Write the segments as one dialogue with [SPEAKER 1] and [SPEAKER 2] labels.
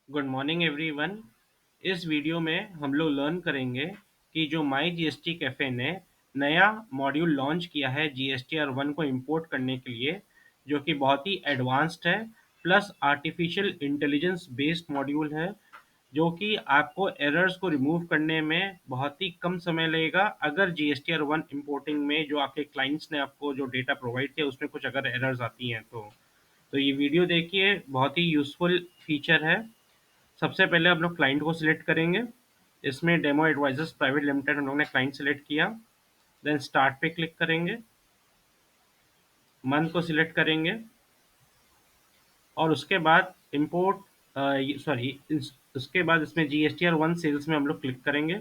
[SPEAKER 1] Good morning everyone. इस video में हम लोग लर्न करेंगे कि जो माई जीएसटी कैफ़े ने नया मॉड्यूल लॉन्च किया है जीएसटीआर वन को इंपोर्ट करने के लिए, जो कि बहुत ही एडवांस्ड है, plus artificial intelligence based module है, जो कि आपको एरर्स को रिमूव करने में बहुत ही कम समय लगेगा। अगर जीएसटीआर वन इंपोर्टिंग में जो आपके क्लाइंट्स ने आपको जो डेटा प्रोवाइड किया उसमें कुछ अगर एरर्स आती हैं तो ये वीडियो देखिए, बहुत ही यूज़फुल फीचर है। सबसे पहले हम लोग क्लाइंट को सिलेक्ट करेंगे। इसमें डेमो एडवाइजर्स प्राइवेट लिमिटेड हम लोग ने क्लाइंट सिलेक्ट किया। देन स्टार्ट पे क्लिक करेंगे, मंथ को सिलेक्ट करेंगे और उसके बाद इंपोर्ट सॉरी उसके बाद इसमें जीएसटीआर वन सेल्स में हम लोग क्लिक करेंगे।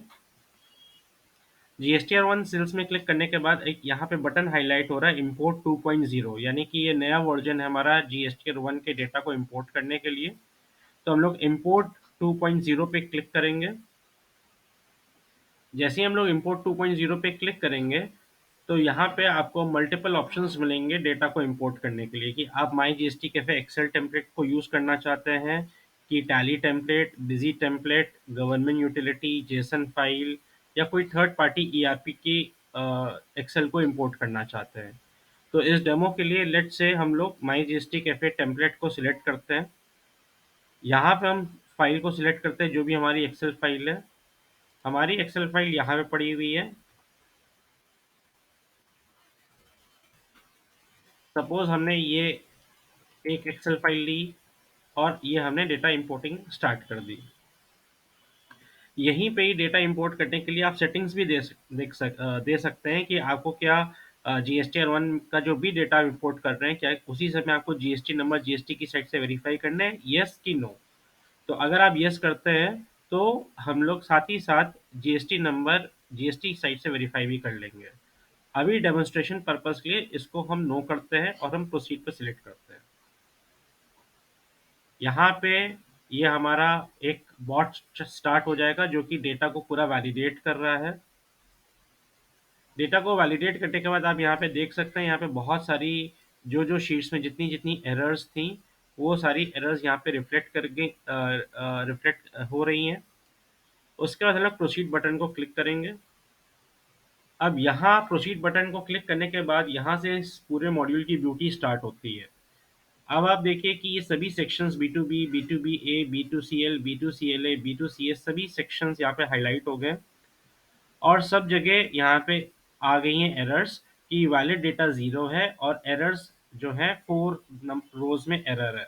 [SPEAKER 1] जीएसटीआर वन सेल्स में क्लिक करने के बाद एक यहाँ पे बटन हाईलाइट हो रहा है इंपोर्ट 2.0, यानी कि ये नया वर्जन है हमारा जीएसटीआर वन के डेटा को इंपोर्ट करने के लिए। तो हम लोग इंपोर्ट 2.0 पे क्लिक करेंगे। जैसे ही हम लोग इंपोर्ट 2.0 पे क्लिक करेंगे तो यहाँ पे आपको मल्टीपल ऑप्शंस मिलेंगे डेटा को इंपोर्ट करने के लिए, कि आप माई जीएसटी कैफे एक्सेल टेम्पलेट को यूज़ करना चाहते हैं, कि tally template, busy template, government utility, JSON file, या कोई थर्ड पार्टी ईआरपी की एक्सेल को इंपोर्ट करना चाहते हैं। तो इस डेमो के लिए लेट से हम लोग माई जीएसटी कैफे टेम्पलेट को सिलेक्ट करते हैं। यहाँ पे हम फाइल को सिलेक्ट करते हैं जो भी हमारी एक्सेल फाइल है। हमारी एक्सेल फाइल यहाँ पे पड़ी हुई है। सपोज हमने ये एक एक्सेल फाइल ली और ये हमने डेटा इंपोर्टिंग स्टार्ट कर दी। यहीं पे ही डेटा इंपोर्ट करने के लिए आप सेटिंग्स भी दे सकते हैं कि आपको क्या जीएसटी वन का जो भी डेटा इंपोर्ट कर रहे हैं, क्या उसी समय आपको जीएसटी नंबर जीएसटी की साइट से वेरीफाई करना है, यस कि नो। तो अगर आप यस करते हैं तो हम लोग साथ ही साथ जीएसटी नंबर जीएसटी साइट से वेरीफाई भी कर लेंगे। अभी डेमोन्स्ट्रेशन पर्पस के लिए इसको हम नो करते हैं और हम प्रोसीड पर सिलेक्ट करते हैं। यहाँ पे ये हमारा एक बॉट स्टार्ट हो जाएगा जो कि डेटा को पूरा वैलिडेट कर रहा है। डेटा को वैलिडेट करने के बाद आप यहाँ पे देख सकते हैं, यहाँ पे बहुत सारी जो शीट्स में जितनी जितनी एरर्स थी वो सारी एरर्स यहाँ पे रिफ्लेक्ट करके रिफ्लेक्ट हो रही हैं। उसके बाद हम लोग प्रोसीड बटन को क्लिक करेंगे। अब यहाँ प्रोसीड बटन को क्लिक करने के बाद यहाँ से इस पूरे मॉड्यूल की ब्यूटी स्टार्ट होती है। अब आप देखिए कि ये सभी sections B2B, B2BA, B2CL, B2CLA, B2CS सभी सेक्शंस यहाँ पे हाईलाइट हो गए और सब जगह यहाँ पे आ गई हैं एरर्स कि वैलिड डेटा 0 है और एरर्स जो है 4 रोज में एरर है।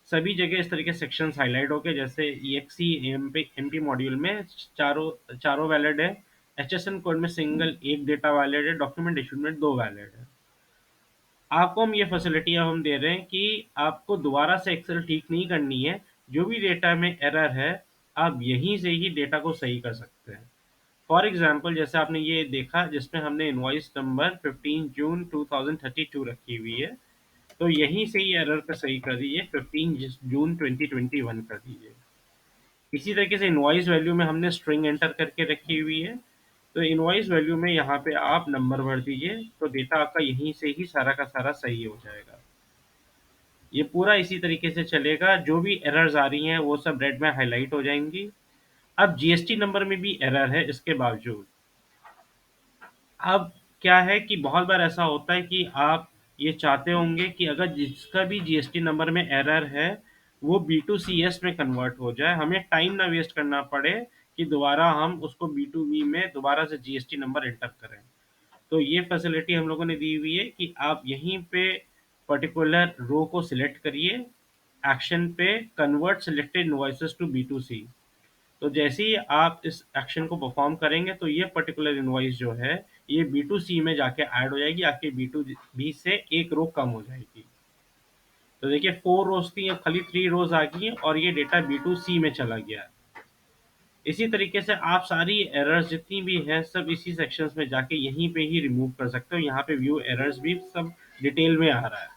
[SPEAKER 1] सभी जगह इस तरीके सेक्शंस हाईलाइट हो गए, जैसे EXE एमपी मॉड्यूल में चारों चारों वैलिड है, HSN कोड में सिंगल एक डेटा वैलिड है, डॉक्यूमेंट इशूड में 2 वैलिड है। आपको हम ये फैसिलिटी अब हम दे रहे हैं कि आपको दोबारा से एक्सेल ठीक नहीं करनी है। जो भी डेटा में एरर है आप यहीं से ही डेटा को सही कर सकते हैं। फॉर एग्जांपल जैसे आपने ये देखा जिसमें हमने इनवॉइस नंबर 15 जून 2032 रखी हुई है, तो यहीं से ही एरर को सही कर दीजिए, 15 जून 2021 कर दीजिए। इसी तरीके से इनवॉइस वैल्यू में हमने स्ट्रिंग एंटर करके रखी हुई है, तो इनवॉइस वैल्यू में यहाँ पे आप नंबर भर दीजिए, तो डेटा आपका यहीं से ही सारा का सारा सही हो जाएगा। ये पूरा इसी तरीके से चलेगा। जो भी एरर्स आ रही हैं वो सब रेड में हाईलाइट हो जाएंगी। अब जीएसटी नंबर में भी एरर है इसके बावजूद। अब क्या है कि बहुत बार ऐसा होता है कि आप ये चाहते होंगे कि अगर जिसका भी जीएसटी नंबर में एरर है वो B2CS में कन्वर्ट हो जाए, हमें टाइम ना वेस्ट करना पड़े कि दोबारा हम उसको B2B में दोबारा से जीएसटी नंबर एंटर करें। तो ये फैसिलिटी हम लोगों ने दी हुई है कि आप यहीं पे पर्टिकुलर रो को सिलेक्ट करिए, एक्शन पे convert selected invoices to B2C। तो जैसे ही आप इस एक्शन को परफॉर्म करेंगे तो ये पर्टिकुलर इनवॉइस जो है ये B2C में जाके ऐड हो जाएगी, आपके B2B से एक रो कम हो जाएगी। तो देखिए 4 रोज थी, अब खाली 3 रोज आ गई और ये डेटा B2C में चला गया। इसी तरीके से आप सारी एरर्स जितनी भी हैं सब इसी सेक्शंस में जाके यहीं पे ही रिमूव कर सकते हो। यहाँ पे व्यू एरर्स भी सब डिटेल में आ रहा है।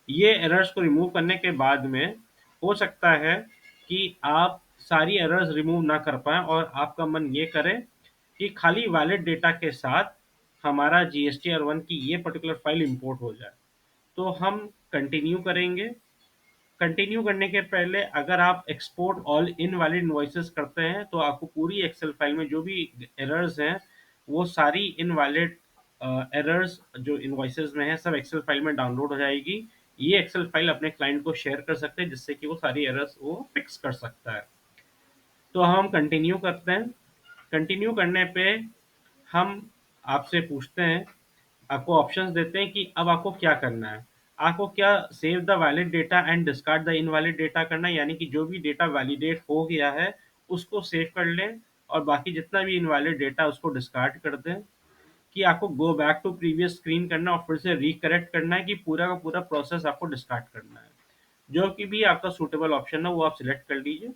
[SPEAKER 1] ये एरर्स को रिमूव करने के बाद में हो सकता है कि आप सारी एरर्स रिमूव ना कर पाएँ और आपका मन ये करे कि खाली वैलिड डेटा के साथ हमारा GSTR1 की ये पर्टिकुलर फाइल इंपोर्ट हो जाए। तो हम कंटिन्यू करेंगे। कंटिन्यू करने के पहले अगर आप एक्सपोर्ट ऑल इनवैलिड इनवॉइसेस करते हैं तो आपको पूरी एक्सेल फाइल में जो भी एरर्स हैं वो सारी इनवैलिड एरर्स जो इनवॉइसेस में है सब एक्सेल फाइल में डाउनलोड हो जाएगी। ये एक्सेल फाइल अपने क्लाइंट को शेयर कर सकते हैं जिससे कि वो सारी एरर्स वो फिक्स कर सकता है। तो हम कंटिन्यू करते हैं। कंटिन्यू करने पे हम आपसे पूछते हैं, आपको ऑप्शंस देते हैं कि अब आपको क्या करना है। आपको क्या save the valid data and discard the invalid data करना है, यानी कि जो भी डेटा वैलिडेट हो गया है उसको सेव कर लें और बाकी जितना भी इनवैलिड डेटा उसको डिस्कार्ड कर दें। कि आपको go back to previous screen करना और फिर से रिकरेक्ट करना है कि पूरा का पूरा प्रोसेस आपको डिस्कार्ड करना है। जो कि भी आपका सूटेबल ऑप्शन है वो आप सिलेक्ट कर लीजिए।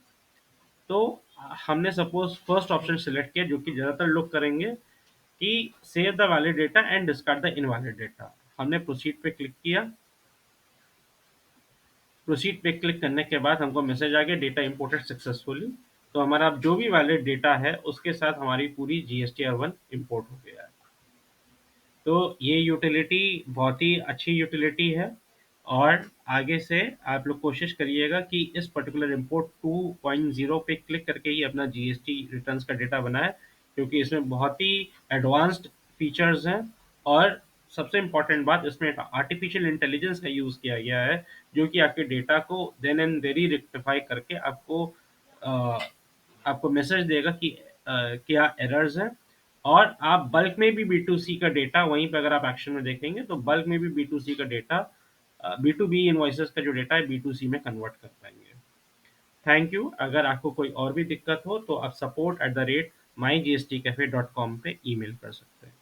[SPEAKER 1] तो हमने सपोज फर्स्ट ऑप्शन सिलेक्ट किया जो कि ज़्यादातर लोग करेंगे कि save the valid data and discard the invalid data. हमने प्रोसीड पे क्लिक किया। प्रोसीड पे क्लिक करने के बाद हमको मैसेज आ गया डेटा इंपोर्टेड सक्सेसफुली। तो हमारा जो भी वैलिड डेटा है उसके साथ हमारी पूरी GSTR1 इंपोर्ट हो गया है। तो ये यूटिलिटी बहुत ही अच्छी यूटिलिटी है और आगे से आप लोग कोशिश करिएगा कि इस पर्टिकुलर इंपोर्ट 2.0 पे क्लिक करके ही अपना जीएसटी रिटर्न्स का डेटा बनाए, क्योंकि इसमें बहुत ही एडवांस्ड फीचर्स हैं। और सबसे इम्पोर्टेंट बात, इसमें आर्टिफिशियल इंटेलिजेंस का यूज़ किया गया है जो कि आपके डेटा को देन एंड वेरी रेक्टिफाई करके अ, आपको मैसेज देगा कि क्या एरर्स हैं। और आप बल्क में भी B2C का डेटा वहीं पे अगर आप एक्शन में देखेंगे तो बल्क में भी B2C का डेटा B2B इनवॉइसेस का जो डेटा है B2C में कन्वर्ट कर पाएंगे। Thank you. अगर आपको कोई और भी दिक्कत हो तो आप support@mygstcafe.com पे ईमेल कर सकते हैं।